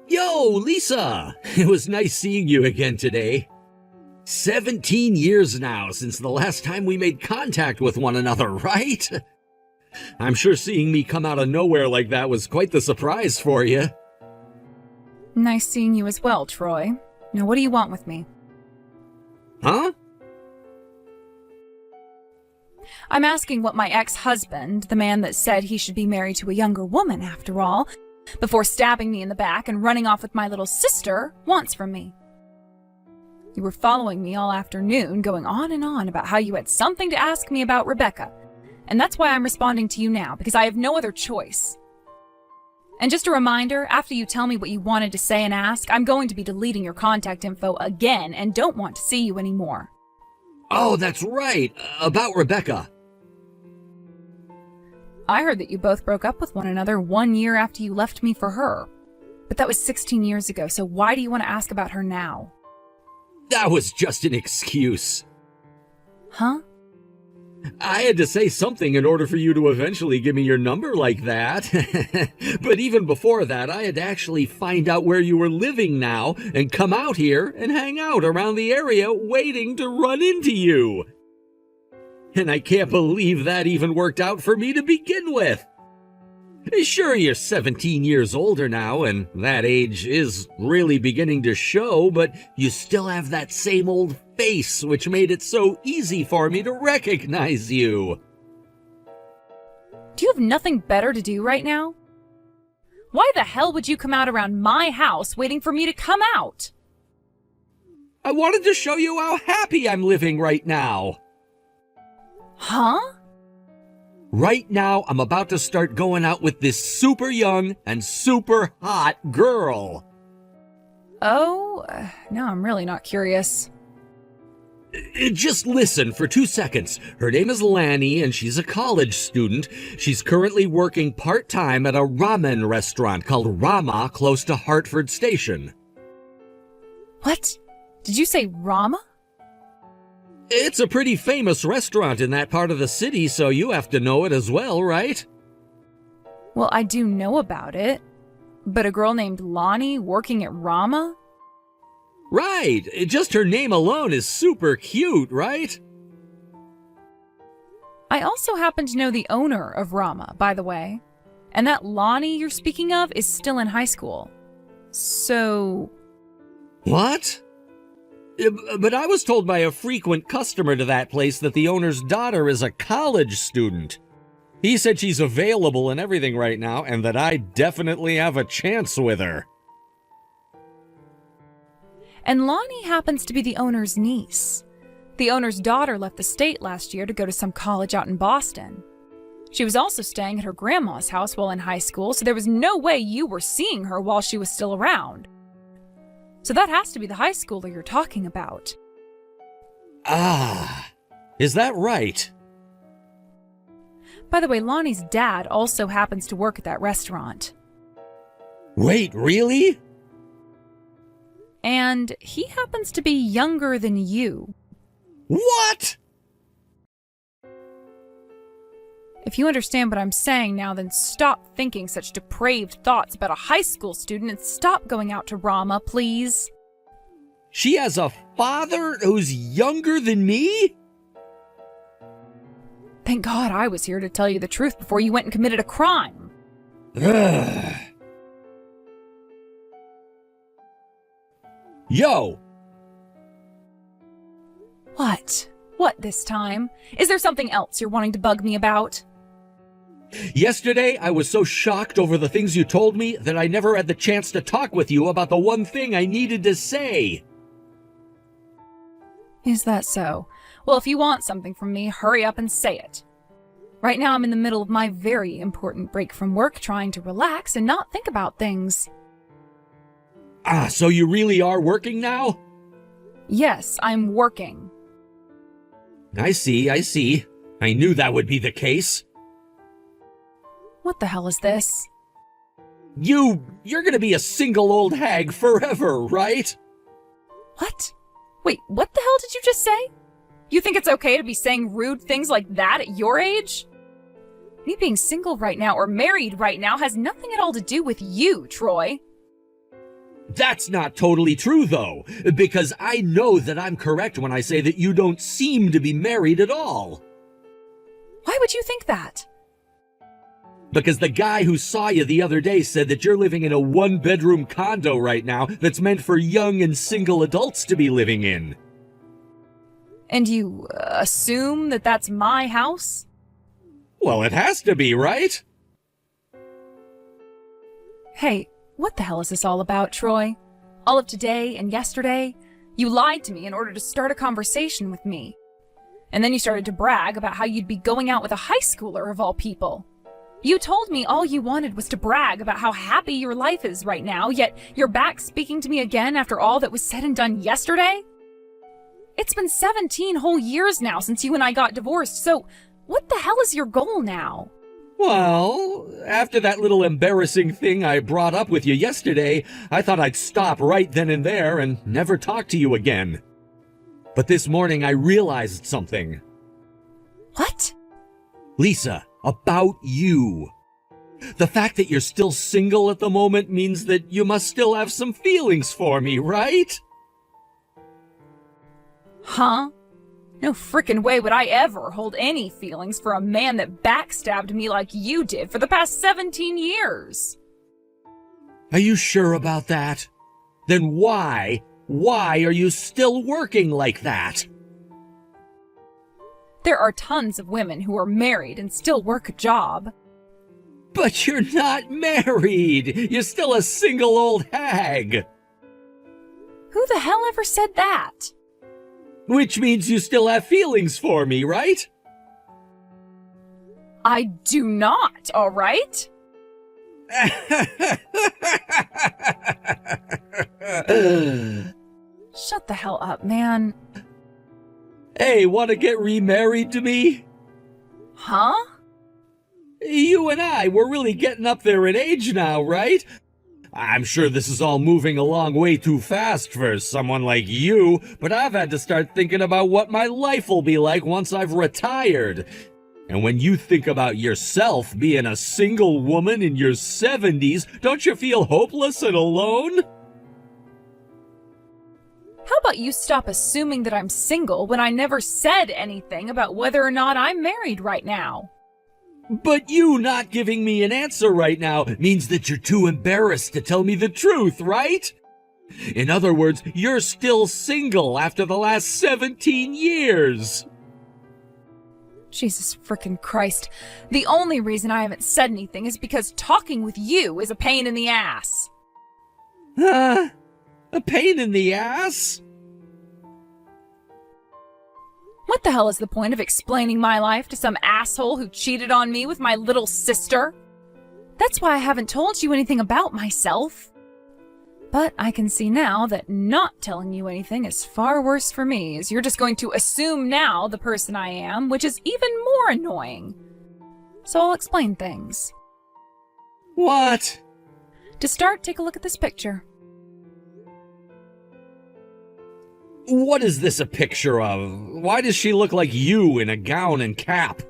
Yo, Lisa! It was nice seeing you again today. 17 years now since the last time we made contact with one another, right? I'm sure seeing me come out of nowhere like that was quite the surprise for you. Nice seeing you as well, Troy. Now what do you want with me? Huh? I'm asking what my ex-husband, the man that said he should be married to a younger woman after all, before stabbing me in the back and running off with my little sister, wants from me. You were following me all afternoon, going on and on about how you had something to ask me about Rebecca, and that's why I'm responding to you now, because I have no other choice. And just a reminder, after you tell me what you wanted to say and ask, I'm going to be deleting your contact info again and don't want to see you anymore. Oh, that's right, about Rebecca. I heard that you both broke up with one another 1 year after you left me for her. But that was 16 years ago, so why do you want to ask about her now? That was just an excuse. Huh? I had to say something in order for you to eventually give me your number like that. But even before that, I had to actually find out where you were living now and come out here and hang out around the area waiting to run into you. And I can't believe that even worked out for me to begin with. Sure, you're 17 years older now, and that age is really beginning to show, but you still have that same old face, which made it so easy for me to recognize you. Do you have nothing better to do right now? Why the hell would you come out around my house waiting for me to come out? I wanted to show you how happy I'm living right now. Huh? Right now, I'm about to start going out with this super young and super hot girl. Oh, now I'm really not curious. Just listen for 2 seconds. Her name is Lanny, and she's a college student. She's currently working part-time at a ramen restaurant called Rama close to Hartford Station. What? Did you say Rama? It's a pretty famous restaurant in that part of the city, so you have to know it as well, right? Well, I do know about it. But a girl named Lonnie working at Rama? Right. Just her name alone is super cute, right? I also happen to know the owner of Rama, by the way. And that Lonnie you're speaking of is still in high school. So... What? But I was told by a frequent customer to that place that the owner's daughter is a college student. He said she's available and everything right now, and that I definitely have a chance with her. And Lonnie happens to be the owner's niece. The owner's daughter left the state last year to go to some college out in Boston. She was also staying at her grandma's house while in high school, so there was no way you were seeing her while she was still around. So that has to be the high schooler you're talking about. Ah, is that right? By the way, Lonnie's dad also happens to work at that restaurant. Wait, really? And he happens to be younger than you. What? If you understand what I'm saying now, then stop thinking such depraved thoughts about a high school student and stop going out to Rama, please. She has a father who's younger than me? Thank God I was here to tell you the truth before you went and committed a crime. Ugh. Yo! What? What this time? Is there something else you're wanting to bug me about? Yesterday, I was so shocked over the things you told me that I never had the chance to talk with you about the one thing I needed to say. Is that so? Well, if you want something from me, hurry up and say it. Right now, I'm in the middle of my very important break from work, trying to relax and not think about things. Ah, so you really are working now? Yes, I'm working. I see. I knew that would be the case. What the hell is this? You're gonna be a single old hag forever, right? What? Wait, what the hell did you just say? You think it's okay to be saying rude things like that at your age? Me being single right now or married right now has nothing at all to do with you, Troy. That's not totally true, though, because I know that I'm correct when I say that you don't seem to be married at all. Why would you think that? Because the guy who saw you the other day said that you're living in a one-bedroom condo right now that's meant for young and single adults to be living in. And you assume that that's my house? Well, it has to be, right? Hey, what the hell is this all about, Troy? All of today and yesterday, you lied to me in order to start a conversation with me. And then you started to brag about how you'd be going out with a high schooler of all people. You told me all you wanted was to brag about how happy your life is right now, yet you're back speaking to me again after all that was said and done yesterday? It's been 17 whole years now since you and I got divorced, so what the hell is your goal now? Well, after that little embarrassing thing I brought up with you yesterday, I thought I'd stop right then and there and never talk to you again. But this morning I realized something. What? Lisa, about you. The fact that you're still single at the moment means that you must still have some feelings for me, right? Huh? No frickin' way would I ever hold any feelings for a man that backstabbed me like you did for the past 17 years. Are you sure about that? Then why are you still working like that? There are tons of women who are married and still work a job. But you're not married! You're still a single old hag! Who the hell ever said that? Which means you still have feelings for me, right? I do not, all right? Shut the hell up, man. Hey, want to get remarried to me? Huh? You and I, we're really getting up there in age now, right? I'm sure this is all moving along way too fast for someone like you, but I've had to start thinking about what my life will be like once I've retired. And when you think about yourself being a single woman in your 70s, don't you feel hopeless and alone? How about you stop assuming that I'm single when I never said anything about whether or not I'm married right now? But you not giving me an answer right now means that you're too embarrassed to tell me the truth, right? In other words, you're still single after the last 17 years. Jesus frickin' Christ. The only reason I haven't said anything is because talking with you is a pain in the ass. A pain in the ass? What the hell is the point of explaining my life to some asshole who cheated on me with my little sister? That's why I haven't told you anything about myself. But I can see now that not telling you anything is far worse for me, as you're just going to assume now the person I am, which is even more annoying. So I'll explain things. What? To start, take a look at this picture. What is this a picture of? Why does she look like you in a gown and cap?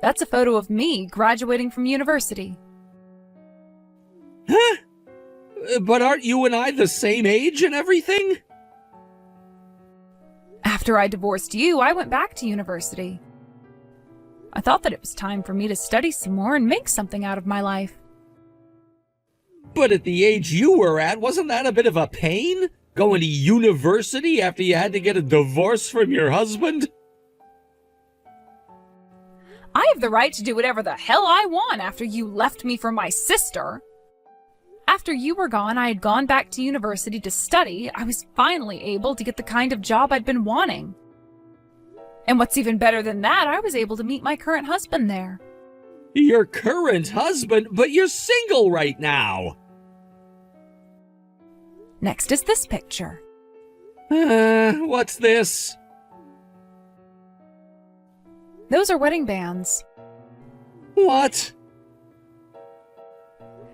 That's a photo of me graduating from university. Huh? But aren't you and I the same age and everything? After I divorced you, I went back to university. I thought that it was time for me to study some more and make something out of my life. But at the age you were at, wasn't that a bit of a pain? Going to university after you had to get a divorce from your husband? I have the right to do whatever the hell I want after you left me for my sister. After you were gone, I had gone back to university to study. I was finally able to get the kind of job I'd been wanting. And what's even better than that, I was able to meet my current husband there. Your current husband? But you're single right now. Next is this picture. What's this? Those are wedding bands. What?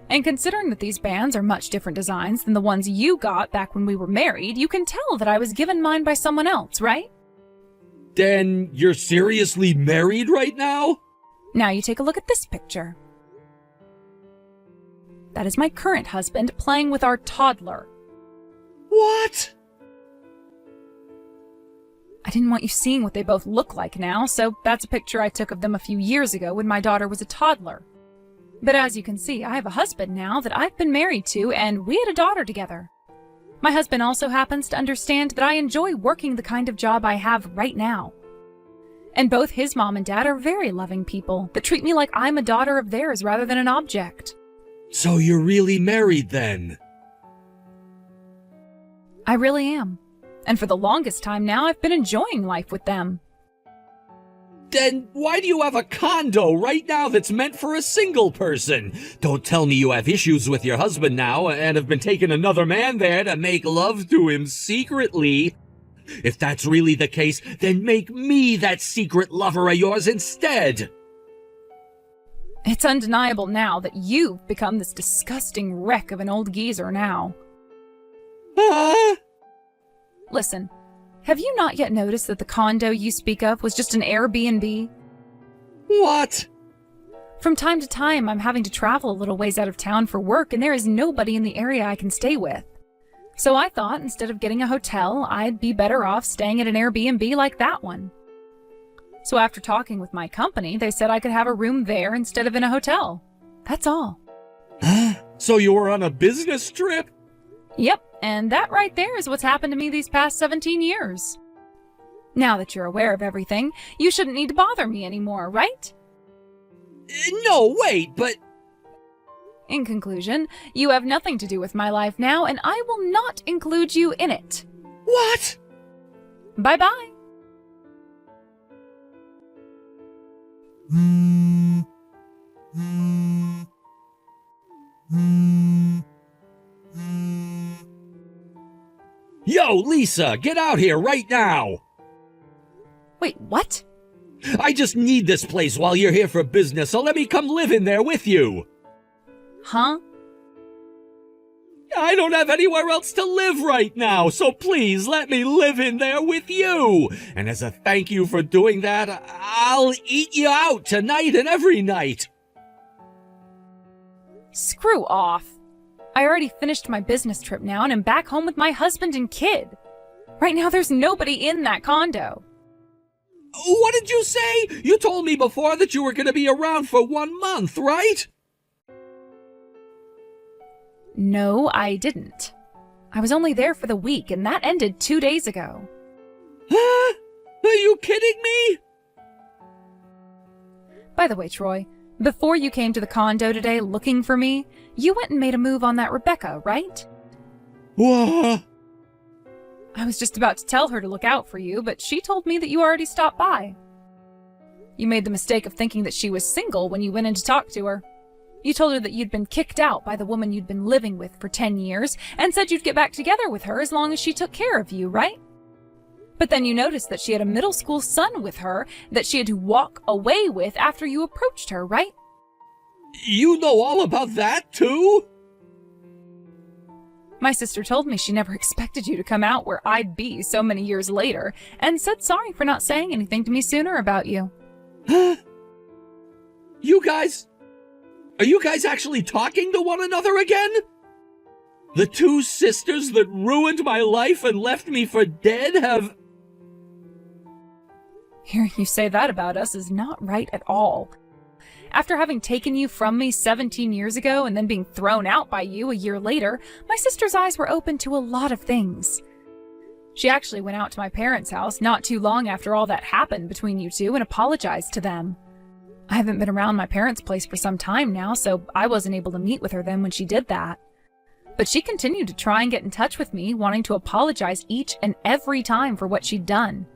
And considering that these bands are much different designs than the ones you got back when we were married, you can tell that I was given mine by someone else, right? Then you're seriously married right now? Now you take a look at this picture. That is my current husband playing with our toddler. What? I didn't want you seeing what they both look like now, so that's a picture I took of them a few years ago when my daughter was a toddler. But as you can see, I have a husband now that I've been married to, and we had a daughter together. My husband also happens to understand that I enjoy working the kind of job I have right now. And both his mom and dad are very loving people that treat me like I'm a daughter of theirs rather than an object. So you're really married then? I really am. And for the longest time now, I've been enjoying life with them. Then why do you have a condo right now that's meant for a single person? Don't tell me you have issues with your husband now and have been taking another man there to make love to him secretly. If that's really the case, then make me that secret lover of yours instead. It's undeniable now that you've become this disgusting wreck of an old geezer now. Huh? Listen, have you not yet noticed that the condo you speak of was just an Airbnb? What? From time to time, I'm having to travel a little ways out of town for work, and there is nobody in the area I can stay with. So I thought instead of getting a hotel, I'd be better off staying at an Airbnb like that one. So after talking with my company, they said I could have a room there instead of in a hotel. That's all. So you were on a business trip? Yep, and that right there is what's happened to me these past 17 years. Now that you're aware of everything, you shouldn't need to bother me anymore, right? No, wait, but... In conclusion, you have nothing to do with my life now, and I will not include you in it. What? Bye-bye. Yo, Lisa, get out here right now! Wait, what? I just need this place while you're here for business, so let me come live in there with you! Huh? I don't have anywhere else to live right now, so please let me live in there with you! And as a thank you for doing that, I'll eat you out tonight and every night! Screw off. I already finished my business trip now and am back home with my husband and kid. Right now there's nobody in that condo. What did you say? You told me before that you were going to be around for 1 month, right? No, I didn't. I was only there for the week, and that ended 2 days ago. Huh? Are you kidding me? By the way, Troy, before you came to the condo today looking for me, you went and made a move on that Rebecca, right? What? I was just about to tell her to look out for you, but she told me that you already stopped by. You made the mistake of thinking that she was single when you went in to talk to her. You told her that you'd been kicked out by the woman you'd been living with for 10 years and said you'd get back together with her as long as she took care of you, right? But then you noticed that she had a middle school son with her that she had to walk away with after you approached her, right? You know all about that, too? My sister told me she never expected you to come out where I'd be so many years later and said sorry for not saying anything to me sooner about you. Huh? Are you guys actually talking to one another again? The two sisters that ruined my life and left me for dead have... Hearing you say that about us is not right at all. After having taken you from me 17 years ago and then being thrown out by you a year later, my sister's eyes were open to a lot of things. She actually went out to my parents' house not too long after all that happened between you two and apologized to them. I haven't been around my parents' place for some time now, so I wasn't able to meet with her then when she did that. But she continued to try and get in touch with me, wanting to apologize each and every time for what she'd done.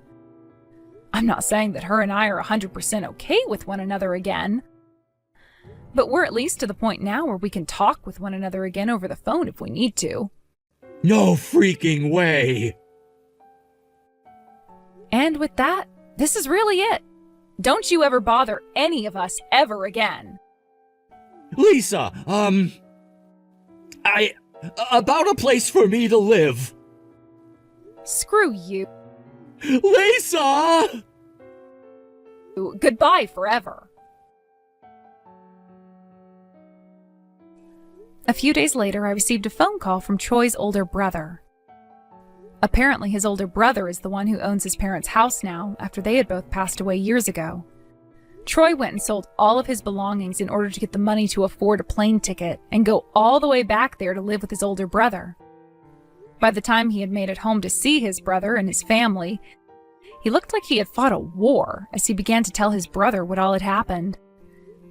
I'm not saying that her and I are 100% okay with one another again, but we're at least to the point now where we can talk with one another again over the phone if we need to. No freaking way! And with that, this is really it. Don't you ever bother any of us ever again. Lisa, about a place for me to live. Screw you. Lisa! Goodbye forever. A few days later, I received a phone call from Troy's older brother. Apparently, his older brother is the one who owns his parents' house now, after they had both passed away years ago. Troy went and sold all of his belongings in order to get the money to afford a plane ticket and go all the way back there to live with his older brother. By the time he had made it home to see his brother and his family, he looked like he had fought a war as he began to tell his brother what all had happened.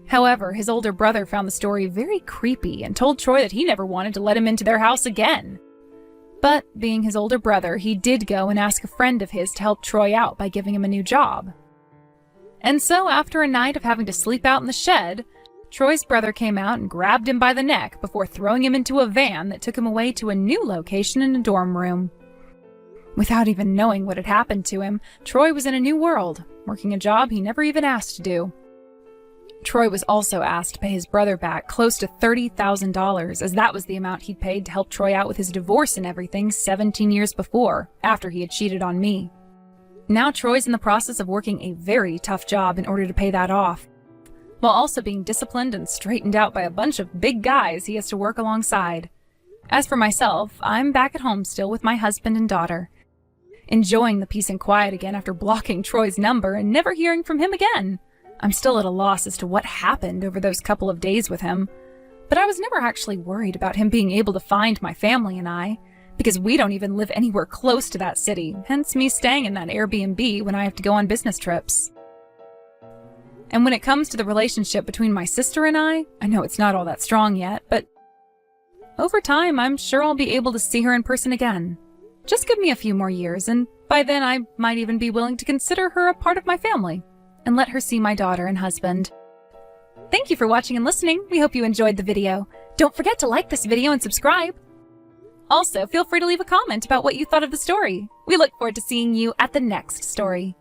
However, his older brother found the story very creepy and told Troy that he never wanted to let him into their house again. But, being his older brother, he did go and ask a friend of his to help Troy out by giving him a new job. And so, after a night of having to sleep out in the shed, Troy's brother came out and grabbed him by the neck before throwing him into a van that took him away to a new location in a dorm room. Without even knowing what had happened to him, Troy was in a new world, working a job he never even asked to do. Troy was also asked to pay his brother back close to $30,000, as that was the amount he'd paid to help Troy out with his divorce and everything 17 years before, after he had cheated on me. Now Troy's in the process of working a very tough job in order to pay that off, while also being disciplined and straightened out by a bunch of big guys he has to work alongside. As for myself, I'm back at home still with my husband and daughter, enjoying the peace and quiet again after blocking Troy's number and never hearing from him again. I'm still at a loss as to what happened over those couple of days with him, but I was never actually worried about him being able to find my family and I, because we don't even live anywhere close to that city, hence me staying in that Airbnb when I have to go on business trips. And when it comes to the relationship between my sister and I know it's not all that strong yet, but over time, I'm sure I'll be able to see her in person again. Just give me a few more years, and by then I might even be willing to consider her a part of my family and let her see my daughter and husband. Thank you for watching and listening. We hope you enjoyed the video. Don't forget to like this video and subscribe. Also, feel free to leave a comment about what you thought of the story. We look forward to seeing you at the next story.